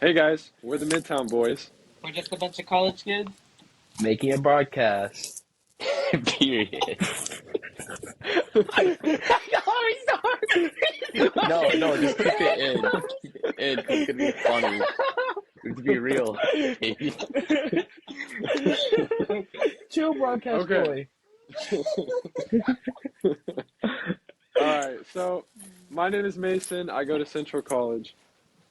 Hey guys, we're the Midtown Boys. We're just a bunch of college kids. Making a broadcast. Period. No, no, just keep Sorry. it in. Keep it in because it's gonna be funny. We have to be real. Baby. Chill, broadcast Okay. boy. Alright, so my name is Mason. I go to Central College.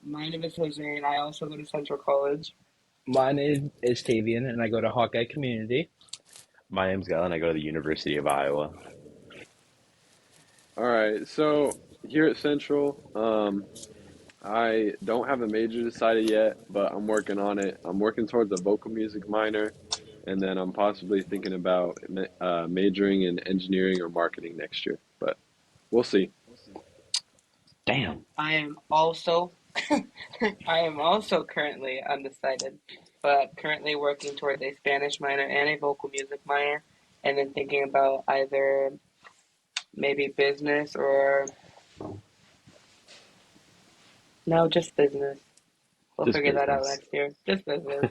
My name is Jose, and I also go to Central College. My name is Tavian, and I go to Hawkeye Community. My name's Galen. I go to the University of Iowa. Alright, so here at Central, I don't have a major decided yet, but I'm working on it. I'm working towards a vocal music minor, and then I'm possibly thinking about majoring in engineering or marketing next year, but we'll see. Damn. I am also I am also currently undecided, but currently working towards a Spanish minor and a vocal music minor, and then thinking about either maybe business or no, just business. We'll Just figure that out business. next year. Just business.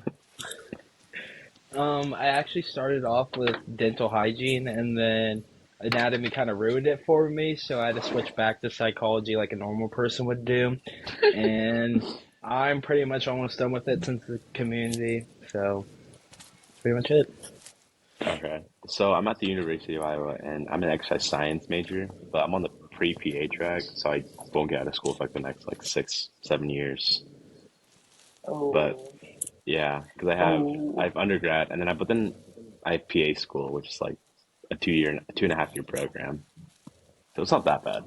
I actually started off with dental hygiene, and then anatomy kind of ruined it for me, so I had to switch back to psychology like a normal person would do. And I'm pretty much almost done with it since the community, so that's pretty much it. Okay. So I'm at the University of Iowa and I'm an exercise science major, but I'm on the pre-PA track, so I won't get out of school for like the next like 6, 7 years. But Oh, yeah, because I oh, have undergrad and then I have PA school, which is like a 2 year, 2.5 year program. So it's not that bad.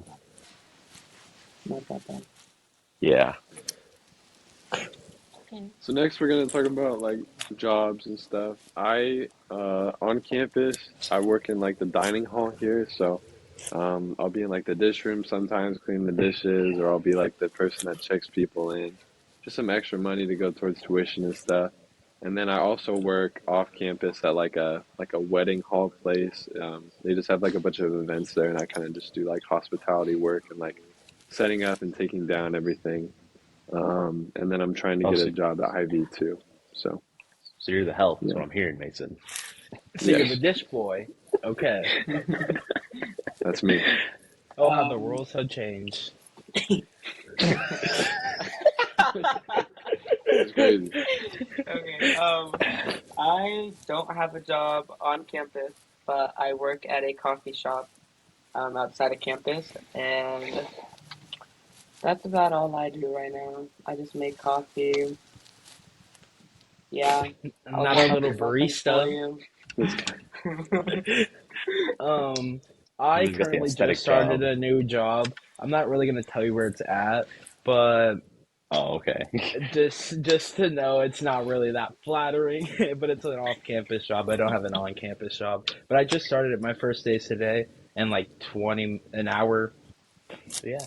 not that bad. Yeah. Okay. So next we're gonna talk about like jobs and stuff. I on campus I work in like the dining hall here, so I'll be in like the dish room sometimes cleaning the dishes, or I'll be like the person that checks people in. Just some extra money to go towards tuition and stuff. And then I also work off campus at like a wedding hall place. They just have like a bunch of events there, and I kind of just do like hospitality work and like setting up and taking down everything. And then I'm trying to Oh, get so, a job at Hy-Vee too. So so you're the health, is yeah, what I'm hearing, Mason. So you're the yes, dish boy. Okay. that's me. Oh, how the Um, rules have changed. It's crazy. okay. I don't have a job on campus, but I work at a coffee shop outside of campus, and that's about all I do right now. I just make coffee. Yeah, I'll Not a just little talk about things for barista. you. This Um, You I just got the currently just aesthetic started job. a new job. I'm not really gonna tell you where it's at, but Oh, okay. just to know it's not really that flattering. But it's an off-campus job. I don't have an on-campus job. But I just started it my first day today, and like 20 an hour. So yeah,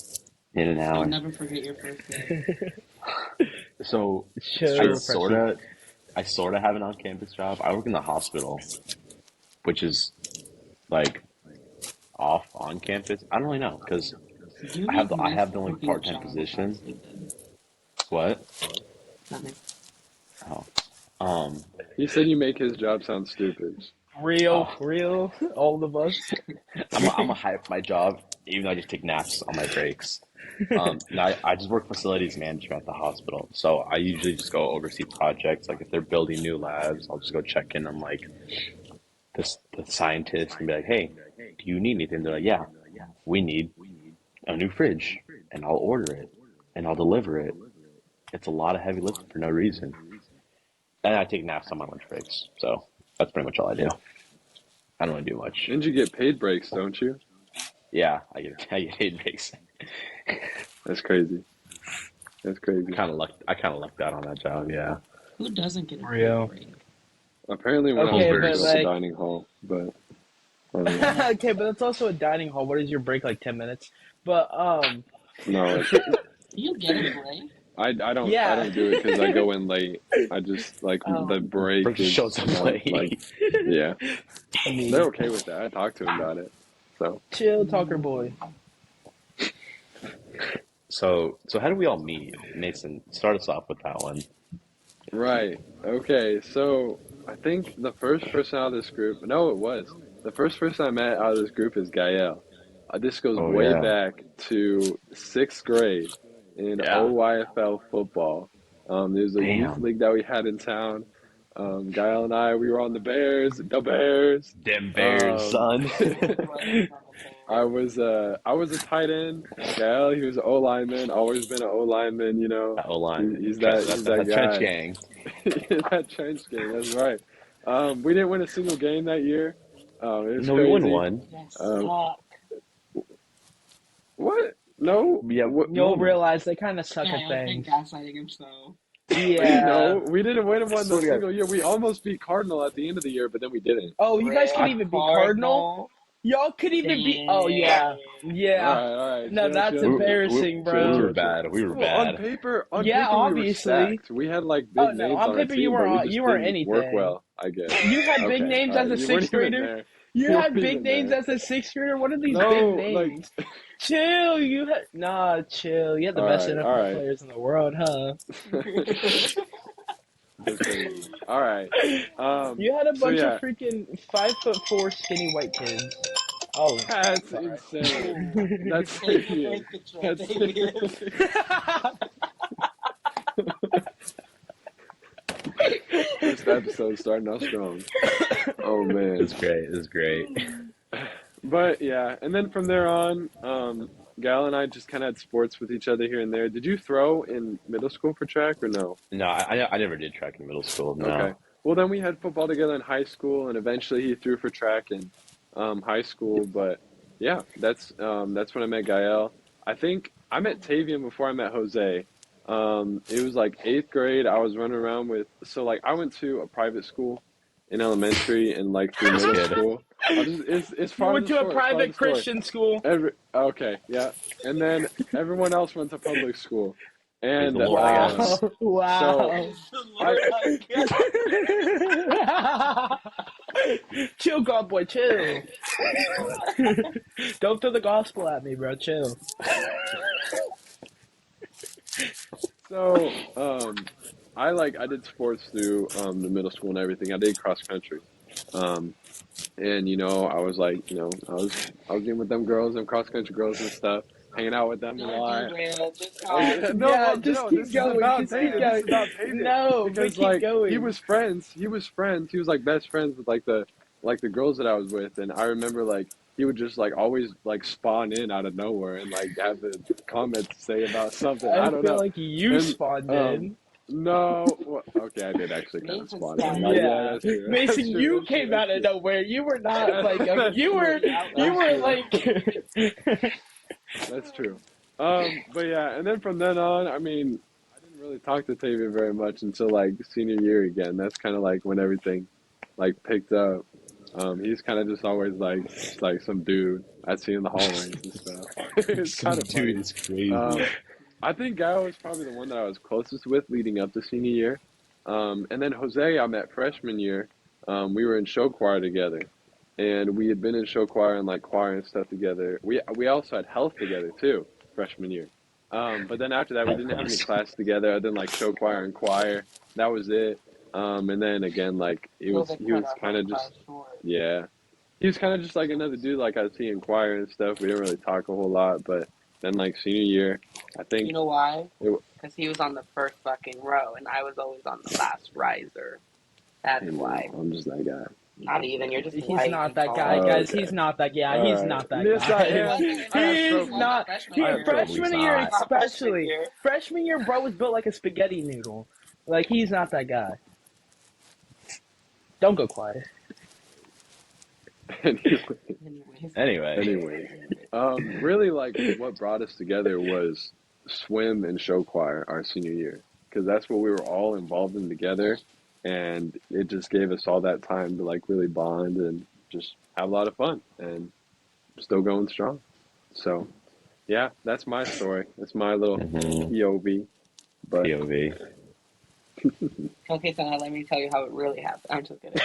In an You'll hour. never forget your first day. So so I refreshing. sorta I sorta have an on-campus job. I work in the hospital, which is like off on campus. I don't really know because You I have like the I miss have the only working a part-time job that's position. stupid. What? Nothing. Oh, um, he said you make his job sound stupid. Real, oh, real, all of us. I'm a hype my job, even though I just take naps on my breaks. Now I just work facilities management at the hospital, so I usually just go oversee projects. Like if they're building new labs, I'll just go check in on like the scientists and be like, "Hey, do you need anything?" They're like, "Yeah, we need a new fridge," and I'll order it and I'll deliver it. It's a lot of heavy lifting for no reason. And I take naps on my lunch breaks, so that's pretty much all I do. I don't really do much. And you get paid breaks, don't you? Yeah, I get paid breaks. That's crazy. That's crazy. I kind of lucked out on that job. Yeah. Who doesn't get a paid Real. break? Apparently, we're not Well, Okay, supposed to but go to there's like, dining hall, but I don't know. Yeah. okay, but it's also a dining hall. What is your break? Like 10 minutes? But No, so, You get a break? I yeah. don't do it because I go in late. I just like the Oh, break Brooks shows is up like late. yeah. They're Me, okay with that. I talked to him about it. So chill talker boy. mm, So how do we all meet? Mason, start us off with that one. Right. Okay. So I think the first person out of this group, no, it was the first person I met out of this group is Gael. This goes Oh way yeah. back to sixth grade in Yeah. OYFL football. There's a youth Damn. league that we had in town. Gael and I, we were on the Bears, the Bears. Them Bears, Um, son. I was a tight end. Gael, he was an O lineman. Always been an O lineman. You know, That O line, he's that's that that trench guy. gang. That trench game, that's right. We didn't win a single game that year. It was No, we won crazy. one. Yes, Um, suck. what? No, Yeah, what? we You'll won one. realize they kind of suck Yeah, at I've been things. gaslighting him so. Yeah. No, we didn't win one Swear a to God. single year. We almost beat Cardinal at the end of the year, but then we didn't. Oh, you guys could Red I, even beat Cardinal? Cardinal. Y'all could even beat. Oh, yeah. Yeah. all right, No, that's chill, We, chill, embarrassing, we chill, bro. were chill, chill. bad. We were Well, on bad. paper, on Yeah, paper, we were obviously. stacked. We had like Oh, big no. names On on our paper, you team, but we weren't. just You weren't didn't work anything. well, I guess. You had big Okay, names all as right, a you weren't sixth even grader. there. You You had weren't big even names there. as a sixth grader. What are these big No, like, names? Chill. You had nah. Chill. You had the best all NFL right. players in the world, huh? That's crazy. All right. You had a So bunch of yeah, freaking 5'4" skinny white kids. Oh, that's sorry. insane. Ooh. That's Take the birth Sabian. control, That's David. first episode starting out strong. Oh It was man. great. It was great. But yeah, and then from there on, Gal and I just kind of had sports with each other here and there. Did you throw in middle school for track or no? No, I never did track in middle school. Okay. No. Well, then we had football together in high school, and eventually he threw for track in high school. But yeah, that's when I met Gael. I think I met Tavian before I met Jose. It was like eighth grade. I was running around with like I went to a private school in elementary and like through This middle kid. school. It's You part of went the to a story. It's part of private the story. Christian school. Okay, yeah, and then everyone else went to public school, Praise the and Lord, I guess. Wow. so Wow. Praise the I Lord, I guess. Chill, God boy, chill. Don't throw the gospel at me, bro. Chill. so I did sports through the middle school and everything. I did cross country, um, and I was like I was getting with them girls, them cross country girls and stuff, hanging out with them a Don't lot. derail, just Okay, talk. no, Yeah, well, just no, keep this is going. about Just keep Tavian. This is going. about Tavian No, but because keep like he going. was friends. He was friends. He was like best friends with like the girls that I was with, and I remember like he would just like always like spawn in out of nowhere and like have a comment to say about something. I I don't feel know. like you And spawned um, in. no, well, okay, I did actually kind of Mason spawn in. spawned Like, in. yeah, Yeah, that's true. That's Mason, true. you That's true. came That's out of true. nowhere. You were not like That's you true. were The outlier. you That's were true. like. That's true. But yeah, and then from then on, I mean, I didn't really talk to Tavian very much until like senior year again. That's kind of like when everything like picked up. He's kind of just always like just like some dude I see in the hallways and stuff. It's Some kind of dude funny. is crazy. Um, I think Guy was probably the one that I was closest with leading up to senior year. And then Jose, I met freshman year. We were in show choir together, and we had been in show choir and like choir and stuff together. We also had health together too, freshman year. But then after that, we didn't have any class together other than like show choir and choir. That was it. And then again, like COVID he cut was our kind of first just class short. yeah, he was kind of just like another dude like I see in choir and stuff. We didn't really talk a whole lot, but then like senior year, I You think know why? it. Because he was on the first fucking row, and I was always on the last riser. That's Hey why. man, I'm just that guy. Not even. You're just He's white not and that guy, tall. Oh, guys. okay. He's not that. Yeah, All he's right. not that Yes, I He guy. am. wasn't. I have He's trophies. not. Freshman I He, have year. trophies. freshman year, not. Not freshman especially. year. Freshman year, bro was built like a spaghetti noodle. Like he's not that guy. Don't go quiet. Anyway, Anyways. anyway, really like what brought us together was swim and show choir our senior year because that's what we were all involved in together, and it just gave us all that time to like really bond and just have a lot of fun and still going strong. So yeah, that's my story. That's my little Mm-hmm. POV. But POV. Okay, so now let me tell you how it really happened. I'm just kidding.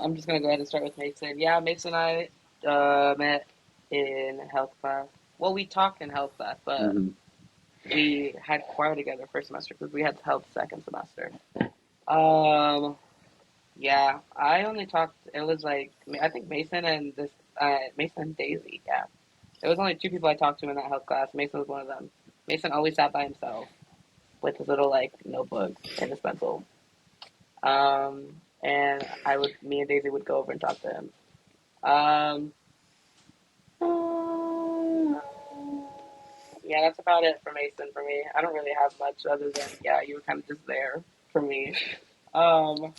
I'm just gonna go ahead and start with Mason. Yeah, Mason and I met in health class. Well, we talked in health class, but Hmm. we had choir together first semester because we had health second semester. Um, yeah, I only talked. It was like I think Mason and Mason and Daisy. Yeah, there was only two people I talked to in that health class. Mason was one of them. Mason always sat by himself with his little like notebook and his pencil. And me and Daisy would go over and talk to him. Um, yeah, that's about it for Mason for me. I don't really have much other than yeah, you were kind of just there for me. Um,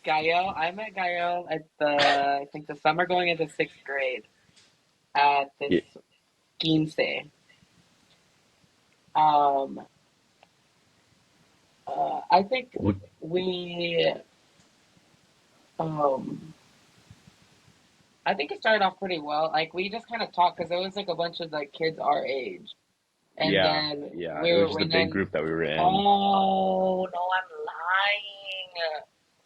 Gael, I met Gael at I think the summer going into sixth grade at this Yeah. quince. Um, I think What? we, um, I think it started off pretty well. Like we just kind of talked because it was like a bunch of like kids our age, and Yeah, then yeah. It was just a and big then group that we were in. oh no,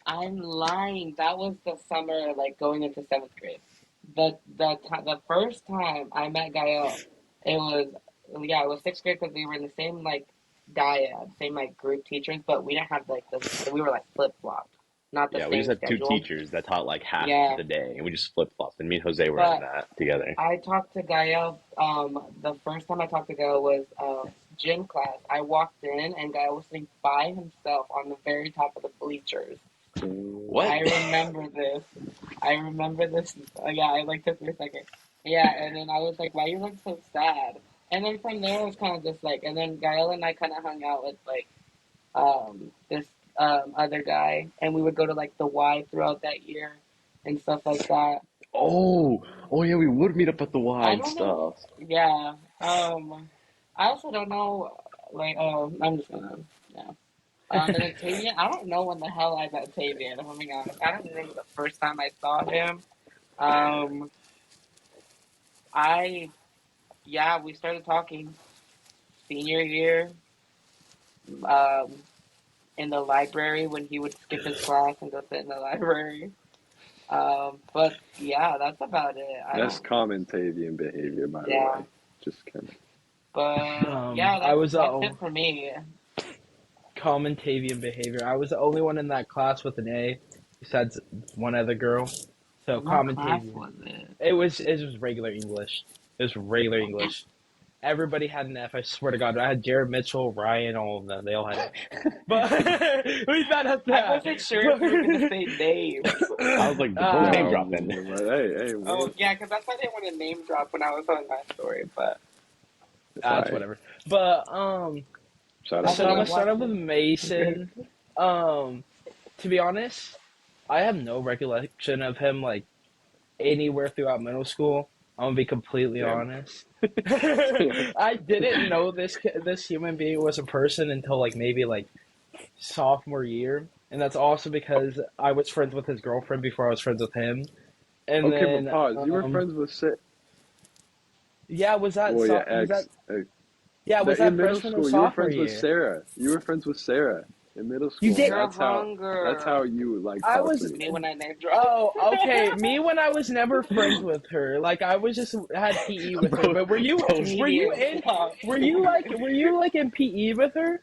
I'm lying. That was the summer like going into seventh grade. The first time I met Gael, it was yeah, it was sixth grade because we were in the same like dyad, same like group teachers, but we didn't have like we were like flip flopped, not the Yeah, we just same had two schedule. teachers that taught like half Yeah, the day, and we just flip flopped. And me and Jose were in but that together. I talked to Gael. The first time I talked to Gael was gym class. I walked in and Gael was sitting by himself on the very top of the bleachers. What? I remember this. I remember this. Yeah, it like took me a second. Yeah, and then I was like, "Why you look so sad?" And then from there, it was kind of just like, and then Gael and I kind of hung out with like this other guy, and we would go to like the Y throughout that year and stuff like that. Oh, oh yeah, we would meet up at the Y I and don't know. stuff. Yeah. I also don't know. Like, I'm just gonna. Yeah. And then Tavian, I don't know when the hell I met Tavian, if I'm being honest. I don't remember the first time I saw him. Um, yeah, we started talking senior year, um, in the library when he would skip his class and go sit in the library. But yeah, that's about it. I That's don't, common Tavian behavior, by the yeah. way. Just kind of. But yeah, I was that's it for me. common Tavian behavior. I was the only one in that class with an A, besides one other girl. So What common class Tavian. was it? It was regular English. It was regular English. Everybody had an F. I swear to God. I had Jared Mitchell, Ryan, all of them. They all had it. But we found out I that. wasn't sure if you were gonna say names. I was like, bro, name Uh, dropping. But hey, Oh yeah, because that's why I didn't want to name drop when I was telling my story. But it's that's alright. whatever. But Shout out I so to I'm think gonna them. start off with watching. Mason. Um, to be honest, I have no recollection of him like anywhere throughout middle school. I'm gonna be completely Damn. honest. I didn't know this human being was a person until like maybe like sophomore year, and that's also because I was friends with his girlfriend before I was friends with him. And Okay, but then pause. You were friends with yeah, well, yeah, was that ex. yeah was That in that middle freshman or school, you were sophomore friends with year? Sarah. You were friends with Sarah in middle You school. did. You're That's how hunger. you like I talk to was me. Me when I name drop. Oh, okay. Me when I was never friends with her. Like I was just had PE with her. Bro, But bro, were you Comedian. in Stop. were you like in PE with her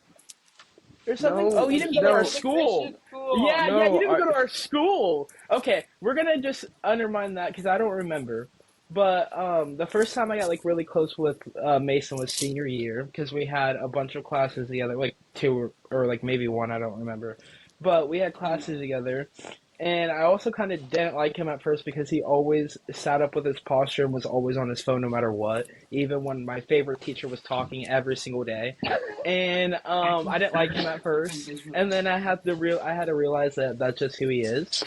or something? Oh, No, you And didn't he go to our goes to no, school. Christian school. Yeah, you no. didn't go to our school. Okay, we're gonna just undermine that because I don't remember. But the first time I got like really close with Mason was senior year because we had a bunch of classes together, like two or like maybe one, I don't remember. But we had classes together, and I also kind of didn't like him at first because he always sat up with his posture and was always on his phone no matter what, even when my favorite teacher was talking every single day. And I I can didn't see like him that. at I'm first, and then I had to realize that that's just who he is.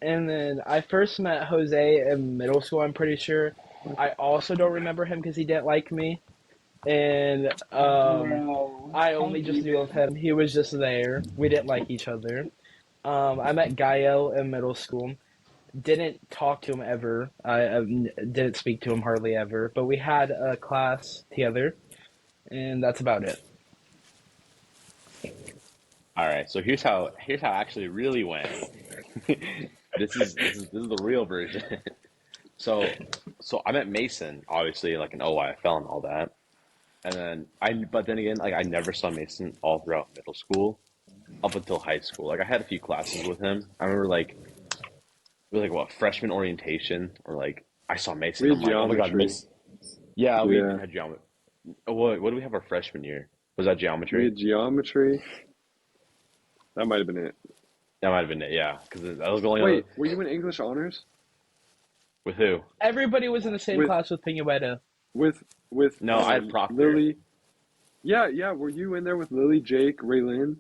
And then I first met Jose in middle school, I'm pretty sure. I also don't remember him because he didn't like me. And Bro, I how only just knew of even? him. He was just there. We didn't like each other. I met Gael in middle school. Didn't talk to him ever. I didn't speak to him hardly ever. But we had a class together, and that's about it. All right, so here's how it actually really went. This is the real version. So so I met Mason, obviously, like in OI, I fell and all that. And then but then again, like I never saw Mason all throughout middle school up until high school. Like I had a few classes with him. I remember like it was like what freshman orientation or like I saw Mason. We had I'm like, oh my God, geometry. Miss. Yeah, we Yeah, had geometry. What did we have our freshman year? Was that we geometry? had geometry. That might have been it. That might have been it. Yeah, because that was the only other Wait, were you in English honors? with who? Everybody was in the same With class with Pinueta. with with No, I had Proctor. Lily? Yeah, yeah. Were you in there with Lily, Jake, Raylin?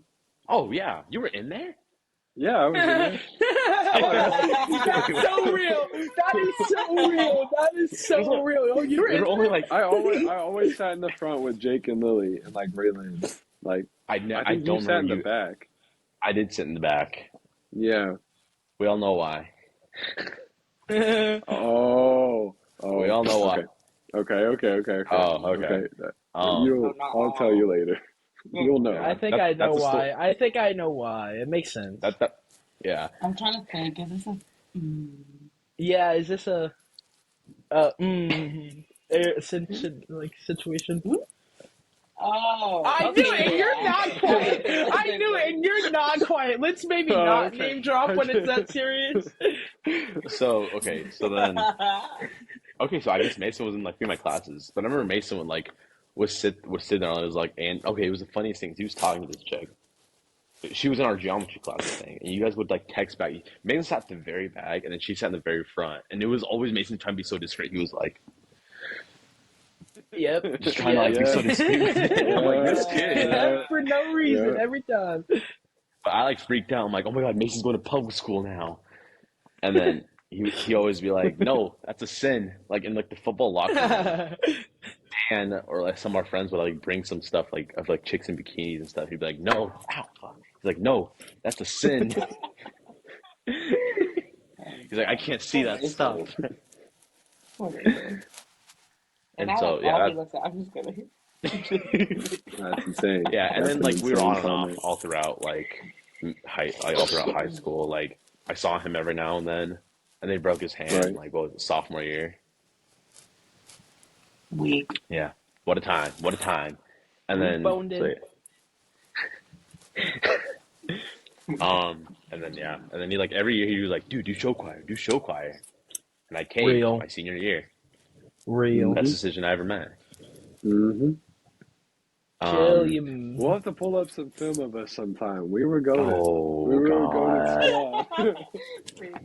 Oh yeah, you were in there. Yeah, I was in there. That's so real. That is so real. That is so real. Oh, you were There in were only like I always sat in the front with Jake and Lily and like Raylin. Like I I think you don't sat in remember the you. back. I did sit in the back. Yeah. We all know why. there. Oh. We Oh. all know why. Okay. Okay. Oh, okay. Okay. Um, No, not I'll tell you all. later. You'll know. I yeah, think I know that's a story. why. I think I know why. It makes sense. That yeah. I'm trying to think. Is this a? Mm. Yeah, is this a like situation? Oh, I okay. knew it, and you're not quiet. I Okay. knew it, and you're not quiet. Let's maybe Oh, not okay. name drop when it's that serious. So so I guess Mason was in like three of my classes, but I remember Mason would sit there and it was like, and okay, it was the funniest thing. He was talking to this chick. She was in our geometry class, I think, and you guys would like text back. Mason sat at the very back, and then she sat in the very front, and it was always Mason trying to be so discreet. He was like, Yep. just trying to like be so discreet with it. I'm like, this kid. Yeah. For no reason, Yeah. every time. But I like freaked out. I'm like, oh my God, Mason's going to public school now. And then he always be like, no, that's a sin. Like in like the football locker room. And or like some of our friends would like bring some stuff like of like chicks in bikinis and stuff. He'd be like, no, ow, fuck. He's like, no, that's a sin. He's like, I can't see that stuff. Whatever. And now so like, yeah, all he looks at, I'm just gonna. That's insane. yeah. And That's then an like we were insane on and off comment. all throughout all throughout high school. Like I saw him every now and then, and they broke his hand Right. like what was it, sophomore year. Weak. Yeah, what a time! What a time! And then Boned so, it. and then yeah, and then he like every year he was like, dude, do show choir, and I came Real. my senior year. Real. Best decision I ever made. Mm-hmm. Chill, Um, you. We'll have to pull up some film of us sometime. We were going. We oh were God, going small.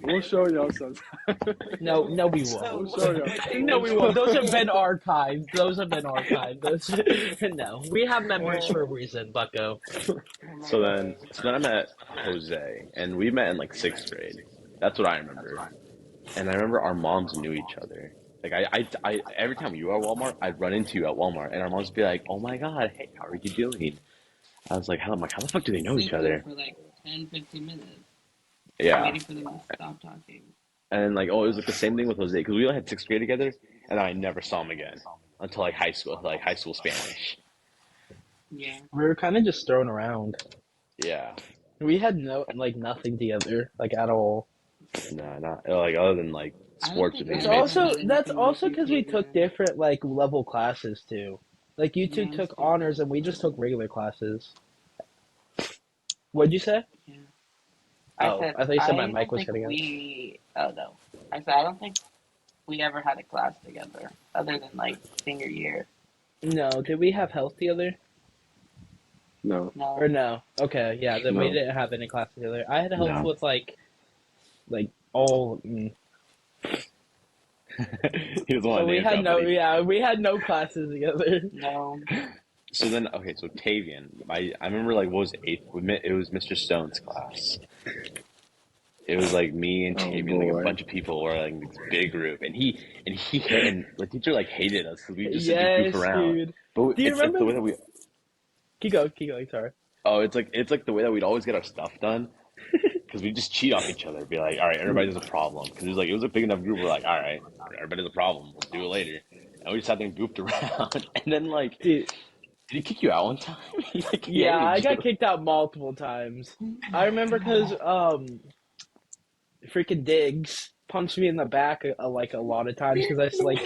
We'll show y'all sometime. No, we So- won't. We'll show y'all. No, we won't. Those have been archived. No, we have memories for a reason, Bucko. so then I met Jose, and we met in like sixth grade. That's what I remember. And I remember our moms knew each other. Like I every time you were at Walmart, I'd run into you at Walmart, and our moms would be like, "Oh my God, hey, how are you doing?" I was like, "How the fuck do they know each other?" For like 10, 15 minutes. Yeah. Waiting for them to stop talking. And then like, oh, it was like the same thing with Jose because we only had sixth grade together, and then I never saw him again until like high school Spanish. Yeah. We were kind of just thrown around. Yeah. We had nothing together, like at all. No, not like other than like sports. think and It's I things. remember also anything that's with also you because we two, took yeah. different like level classes too. Like you two Yeah, took that's true. honors and we just took regular classes. What'd you say? Yeah. Oh, I thought you said my don't mic was think cutting out. Oh no. I said I don't think we ever had a class together other than like senior year. No, did we have health together? No. No. Or no? Okay, yeah, then we No. didn't have any class together. I had health No. with like all. He was the one So we name had drop, no, but he- yeah, we had no classes together. No. So then, okay, so Tavian, I remember like what was it, eighth? It was Mr. Stone's class. It was like me and Oh, Tavian, like boy. a bunch of people were like this big group, and the teacher like hated us because we just sit Yes, and goof around. dude. But Do you it's like the way remember? that we Keep going. Sorry. it's like the way that we'd always get our stuff done because we just cheat off each other. Be like, all right, everybody has a problem because it was a big enough group. We're like, all right, everybody has a problem. We'll do it later. And we just sat there and goofed around, and then like. Dude, Did he kick you out one time? He yeah, I hated got you. kicked out multiple times. I remember because freaking Diggs punched me in the back like a lot of times because I like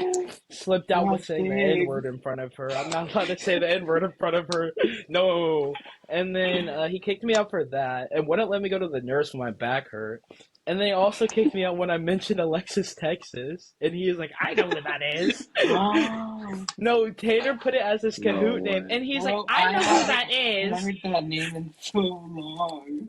slipped out Not with saying the N big. word in front of her. I'm not allowed to say the N word in front of her. No. And then he kicked me out for that and wouldn't let me go to the nurse when my back hurt. And then he also kicked me out when I mentioned Alexis, Texas. And he was like, I know where that is. Oh, No, Tater put it as his No Kahoot name. way. And he's like, bro, I I know who haven't that is. heard that name in so long.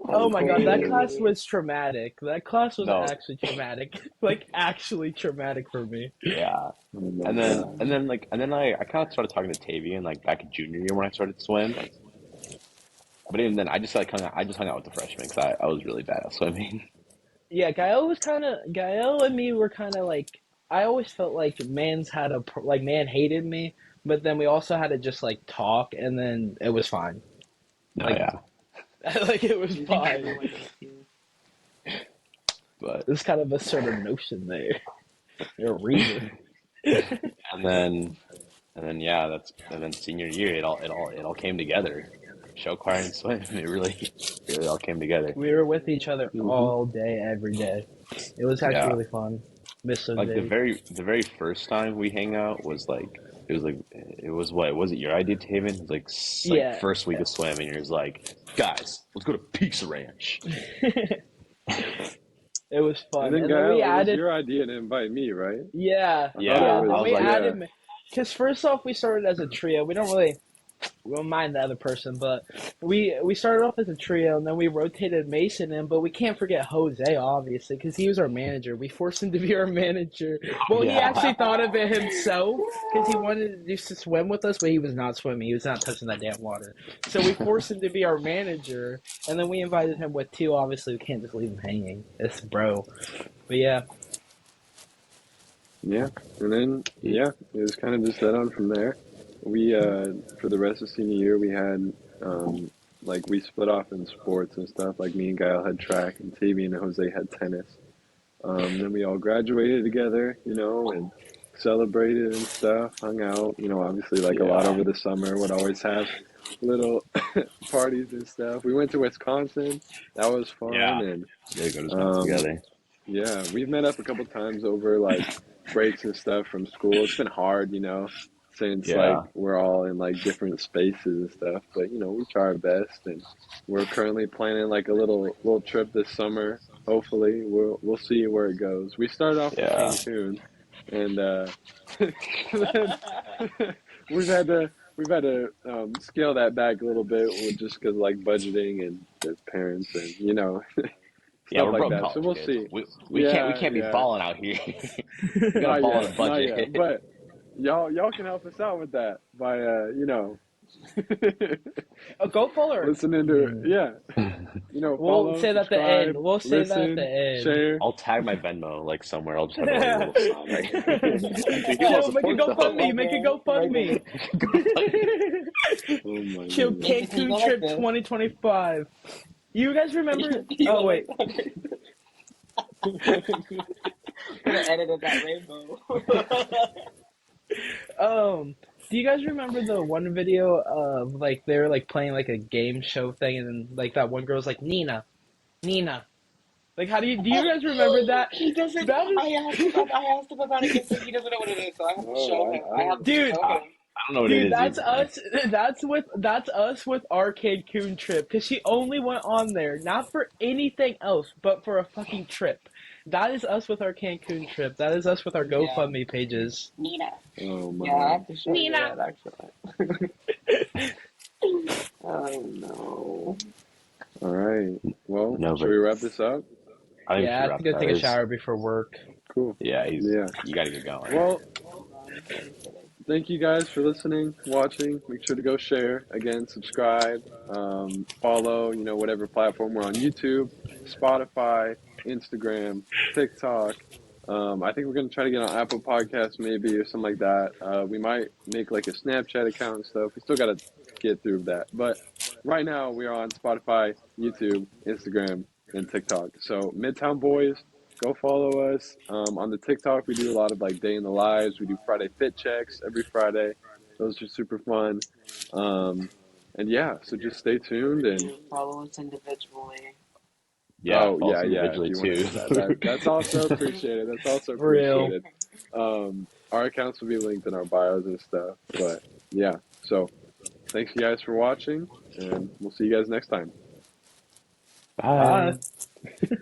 Oh my god, that Okay. class was traumatic. That class was No, actually traumatic. Like, actually traumatic for me. yeah. Oh my And God. then I kind of started talking to Tavian like back in junior year when I started swim. But even then, I just hung out with the freshmen because I was really bad at swimming. Yeah, Gael and me were kind of like, I always felt like Man hated me, but then we also had to just like talk and then it was fine. No, Like, yeah, like it was I think fine. everyone hates you. but There's kind of a certain notion there. Or reason. and then yeah, and then senior year it all came together. Show choir and swim. It really all came together. We were with each other Hmm. all day, every day. It was actually Yeah, really fun. Miss those like days. the very first time we hang out was like it was what was it your idea, Taven? It was like like Yeah. first week of swim, and you're just like, guys, let's go to Pizza Ranch. It was And fun. then And then we Gael, it was added, your idea to invite me, right? yeah, I thought Yeah, it yeah. was, Then I was we like, yeah. added, because first off, we started as a trio. We don't mind the other person, but we started off as a trio, and then we rotated Mason in. But we can't forget Jose, obviously, because he was our manager. We forced him to be our manager. Well, he yeah, actually thought of it himself because he wanted to used to swim with us, but he was not swimming. He was not touching that damn water. So we forced him to be our manager, and then we invited him with two. Obviously, we can't just leave him hanging. It's bro. But yeah, Yeah. And then, yeah, it was kind of just that on from there. We, for the rest of senior year, we had, um, like, we split off in sports and stuff. Like, me and Gael had track, and Tavy and Jose had tennis. Then we all graduated together, and celebrated and stuff, hung out, obviously, like, a lot yeah, over the summer, would always have little parties and stuff. We went to Wisconsin. That was fun. yeah. And, They go to Wisconsin um, together. yeah, we've met up a couple times over like breaks and stuff from school. It's been hard, since like Yeah, we're all in like different spaces and stuff. But we try our best, and we're currently planning like a little trip this summer. Hopefully, we'll see where it goes. We started off with yeah, Cancun, and then we've had to scale that back a little bit, just because like budgeting and the parents and yeah. stuff We're like broke that. So college we'll kids. see. We Yeah, can't be yeah. balling out here. We gotta Not ball on a yet, not yet. budget. But y'all can help us out with that by oh, go fuller. listening to yeah, We'll follow, say that at the end. subscribe, We'll say that at the listen, end. share. I'll tag my Venmo like somewhere. I'll just have like a little sign right here. If you want Chill, to make a support the GoFundMe. host, Make a Right GoFundMe. go fuck me. Oh my Chill goodness. Nathan, can you Cancun go like trip this? 2025. You guys remember? Can you Oh go wait. like that? I'm gonna edit in that rainbow. Do you guys remember the one video of like they were like playing like a game show thing, and then like that one girl's like Nina, Nina. Like, do you guys remember that? He doesn't. That is, I asked him about it yesterday. He doesn't know what it is, so I have to Oh, show him. I I don't. have to dude. show I, him. I don't know what it Dude, is that's either. us. That's us with our Cancun trip. Cause she only went on there not for anything else, but for a fucking trip. That is us with our Cancun trip. That is us with our Yeah, GoFundMe pages. Nina. Oh Yeah, I my. have to show you Nina. that actually. Oh no. All right. Well, No, should but we wrap this up? I think we Yeah, I should have to wrap go that. take a shower before work. Cool. Yeah, Yeah. you gotta get going. Well, No, I'm kidding. thank you guys for listening, watching. Make sure to go share. Again, subscribe, follow, whatever platform we're on: YouTube, Spotify, Instagram, TikTok. I think we're going to try to get on Apple Podcasts maybe or something like that. We might make like a Snapchat account and stuff. We still got to get through that. But right now we are on Spotify, YouTube, Instagram, and TikTok. So Midtown Boys, go follow us. On the TikTok, we do a lot of like day in the lives. We do Friday fit checks every Friday. Those are super fun. And yeah, so just stay tuned and Follow us individually. Yeah, Oh follow yeah, us yeah. If individually you want to too. do that, that's also appreciated. That's also For real. appreciated. Our accounts will be linked in our bios and stuff. But yeah, so thanks you guys for watching, and we'll see you guys next time. Bye. Bye.